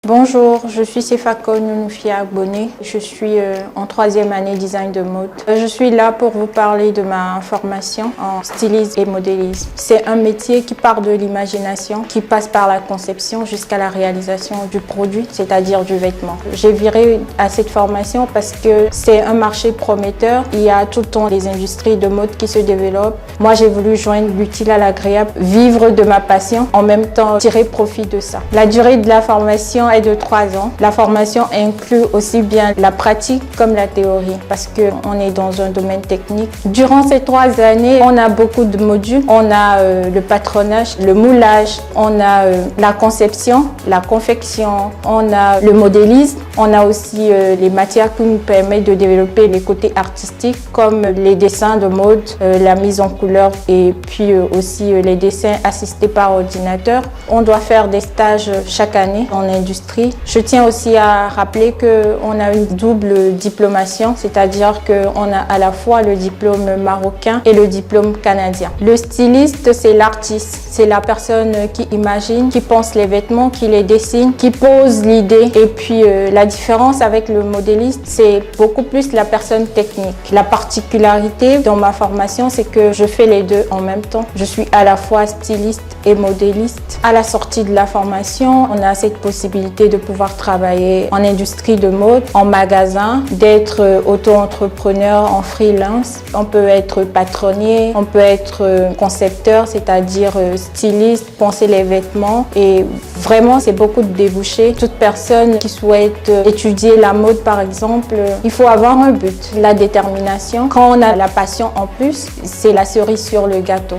Bonjour, je suis Sefako Nounoufia Bonnet. Je suis en 3e année design de mode. Je suis là pour vous parler de ma formation en stylisme et modélisme. C'est un métier qui part de l'imagination, qui passe par la conception jusqu'à la réalisation du produit, c'est-à-dire du vêtement. J'ai viré à cette formation parce que c'est un marché prometteur. Il y a tout le temps des industries de mode qui se développent. Moi, j'ai voulu joindre l'utile à l'agréable, vivre de ma passion, en même temps tirer profit de ça. La durée de la formation est de 3 ans. La formation inclut aussi bien la pratique comme la théorie parce qu'on est dans un domaine technique. Durant ces 3 années, on a beaucoup de modules. On a le patronage, le moulage, on a la conception, la confection, on a le modélisme, on a aussi les matières qui nous permettent de développer les côtés artistiques comme les dessins de mode, la mise en couleur et puis aussi les dessins assistés par ordinateur. On doit faire des stages chaque année en industrie. Je tiens aussi à rappeler qu'on a une double diplomation, c'est-à-dire qu'on a à la fois le diplôme marocain et le diplôme canadien. Le styliste, c'est l'artiste, c'est la personne qui imagine, qui pense les vêtements, qui les dessine, qui pose l'idée. Et puis la différence avec le modéliste, c'est beaucoup plus la personne technique. La particularité dans ma formation, c'est que je fais les deux en même temps. Je suis à la fois styliste et modéliste. À la sortie de la formation, on a cette possibilité de pouvoir travailler en industrie de mode, en magasin, d'être auto-entrepreneur en freelance. On peut être patronnier, on peut être concepteur, c'est-à-dire styliste, penser les vêtements et vraiment c'est beaucoup de débouchés. Toute personne qui souhaite étudier la mode par exemple, il faut avoir un but, la détermination. Quand on a la passion en plus, c'est la cerise sur le gâteau.